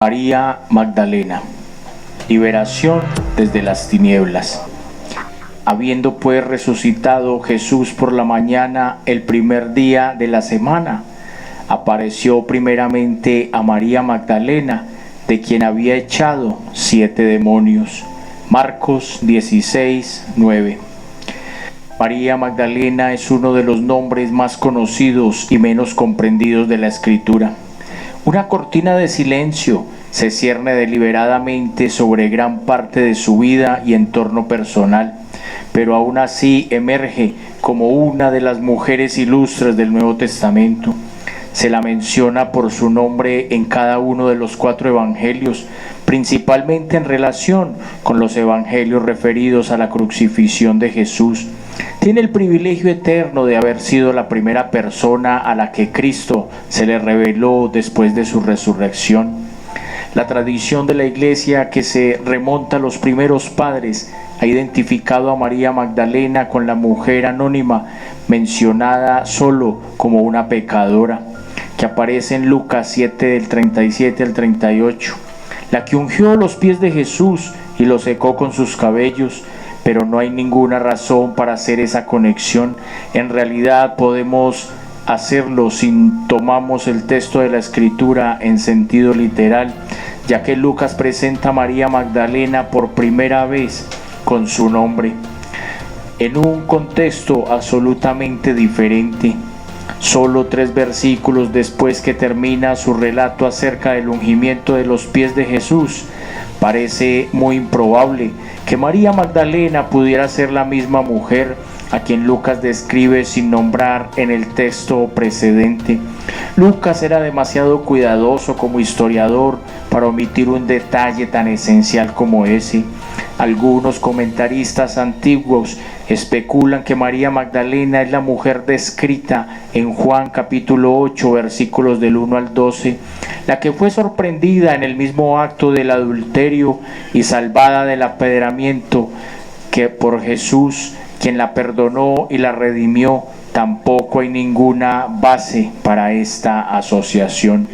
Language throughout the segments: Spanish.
María Magdalena. Liberación desde las tinieblas. Habiendo pues resucitado Jesús por la mañana el primer día de la semana, apareció primeramente a María Magdalena, de quien había echado 7 demonios. Marcos 16:9. María Magdalena es uno de los nombres más conocidos y menos comprendidos de la Escritura. Una cortina de silencio se cierne deliberadamente sobre gran parte de su vida y entorno personal, pero aún así emerge como una de las mujeres ilustres del Nuevo Testamento. Se la menciona por su nombre en cada uno de los 4 evangelios, principalmente en relación con los evangelios referidos a la crucifixión de Jesús. Tiene el privilegio eterno de haber sido la primera persona a la que Cristo se le reveló después de su resurrección. La tradición de la Iglesia, que se remonta a los primeros padres, ha identificado a María Magdalena con la mujer anónima mencionada solo como una pecadora, que aparece en Lucas 7 del 37 al 38, la que ungió los pies de Jesús y los secó con sus cabellos. Pero no hay ninguna razón para hacer esa conexión. En realidad podemos hacerlo si tomamos el texto de la Escritura en sentido literal, ya que Lucas presenta a María Magdalena por primera vez con su nombre, en un contexto absolutamente diferente. Solo 3 versículos después que termina su relato acerca del ungimiento de los pies de Jesús, parece muy improbable que María Magdalena pudiera ser la misma mujer a quien Lucas describe sin nombrar en el texto precedente. Lucas era demasiado cuidadoso como historiador para omitir un detalle tan esencial como ese. Algunos comentaristas antiguos especulan que María Magdalena es la mujer descrita en Juan capítulo 8 versículos del 1 al 12, la que fue sorprendida en el mismo acto del adulterio y salvada del apedreamiento que por Jesús, quien la perdonó y la redimió. Tampoco hay ninguna base para esta asociación.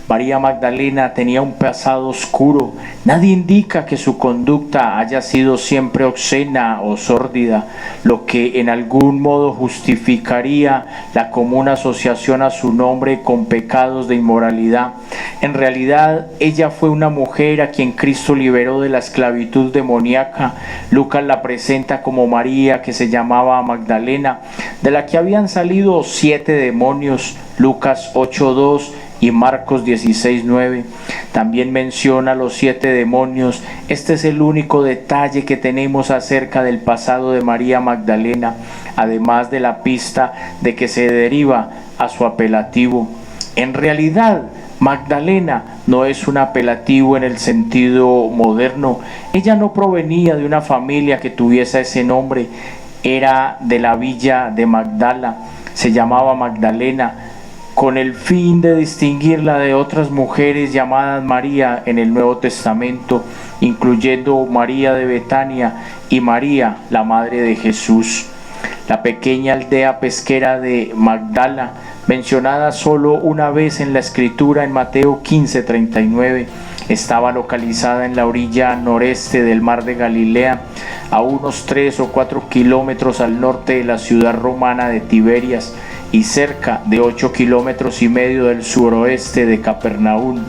María Magdalena tenía un pasado oscuro. Nadie indica que su conducta haya sido siempre obscena o sórdida, lo que en algún modo justificaría la común asociación a su nombre con pecados de inmoralidad. En realidad, ella fue una mujer a quien Cristo liberó de la esclavitud demoníaca. Lucas la presenta como María, que se llamaba Magdalena, de la que habían salido 7 demonios. Lucas 8:2 y Marcos 16:9. También menciona los 7 demonios. Este es el único detalle que tenemos acerca del pasado de María Magdalena, además de la pista de que se deriva a su apelativo. En realidad, Magdalena no es un apelativo en el sentido moderno. Ella no provenía de una familia que tuviese ese nombre. Era de la villa de Magdala. Se llamaba Magdalena, con el fin de distinguirla de otras mujeres llamadas María en el Nuevo Testamento, incluyendo María de Betania y María, la madre de Jesús. La pequeña aldea pesquera de Magdala, mencionada solo una vez en la Escritura en Mateo 15:39, estaba localizada en la orilla noreste del mar de Galilea, a unos 3 o 4 kilómetros al norte de la ciudad romana de Tiberias y cerca de 8,5 kilómetros del suroeste de Capernaum,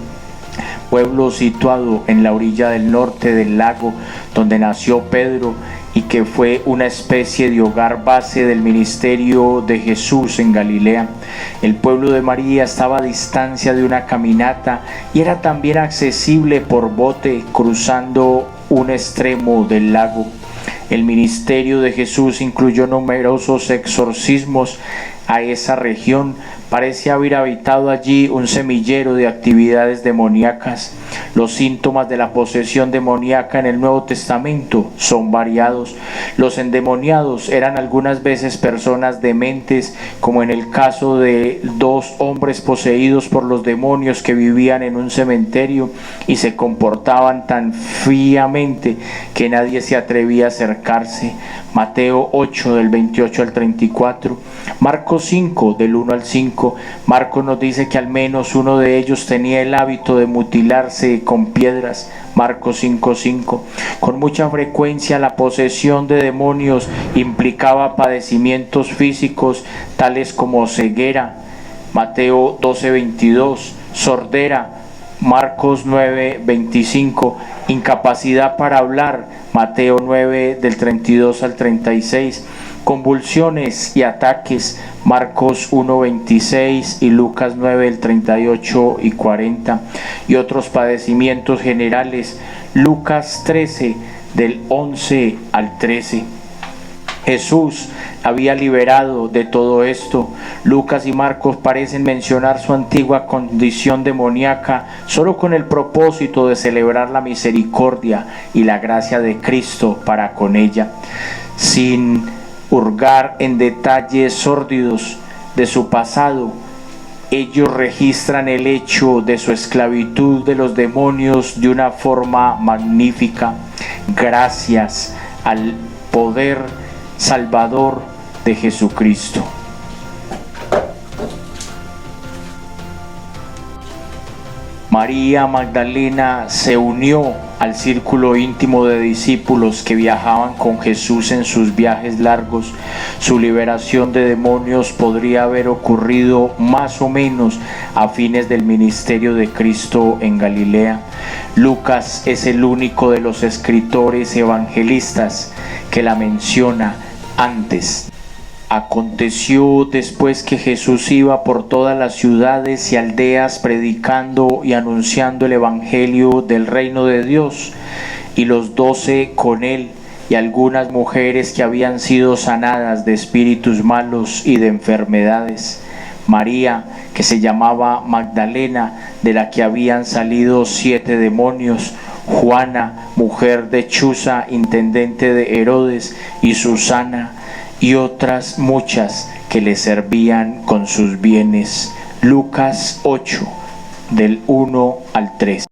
pueblo situado en la orilla del norte del lago donde nació Pedro y que fue una especie de hogar base del ministerio de Jesús en Galilea. El pueblo de María estaba a distancia de una caminata y era también accesible por bote cruzando un extremo del lago. El ministerio de Jesús incluyó numerosos exorcismos a esa región. Parece haber habitado allí un semillero de actividades demoníacas. Los síntomas de la posesión demoníaca en el Nuevo Testamento son variados. Los endemoniados eran algunas veces personas dementes, como en el caso de 2 hombres poseídos por los demonios que vivían en un cementerio y se comportaban tan fríamente que nadie se atrevía a acercarse. Mateo 8 del 28 al 34, Marcos 5 del 1 al 5. Marcos nos dice que al menos uno de ellos tenía el hábito de mutilarse con piedras. Marcos 5:5. Con mucha frecuencia la posesión de demonios implicaba padecimientos físicos tales como ceguera. Mateo 12:22, sordera. Marcos 9:25, incapacidad para hablar. Mateo 9 del 32 al 36, convulsiones y ataques. Marcos 1:26 y Lucas 9 del 38 y 40, y otros padecimientos generales. Lucas 13 del 11 al 13. Jesús había liberado de todo esto. Lucas y Marcos parecen mencionar su antigua condición demoníaca solo con el propósito de celebrar la misericordia y la gracia de Cristo para con ella, sin hurgar en detalles sórdidos de su pasado. Ellos registran el hecho de su esclavitud de los demonios de una forma magnífica, gracias al poder salvador de Jesucristo. María Magdalena se unió al círculo íntimo de discípulos que viajaban con Jesús en sus viajes largos. Su liberación de demonios podría haber ocurrido más o menos a fines del ministerio de Cristo en Galilea. Lucas es el único de los escritores evangelistas que la menciona antes. Aconteció después que Jesús iba por todas las ciudades y aldeas predicando y anunciando el evangelio del reino de Dios, y los 12 con él, y algunas mujeres que habían sido sanadas de espíritus malos y de enfermedades. María, que se llamaba Magdalena, de la que habían salido 7 demonios. Juana, mujer de Chuza, intendente de Herodes, y Susana, y otras muchas que le servían con sus bienes. Lucas 8, del 1 al 3.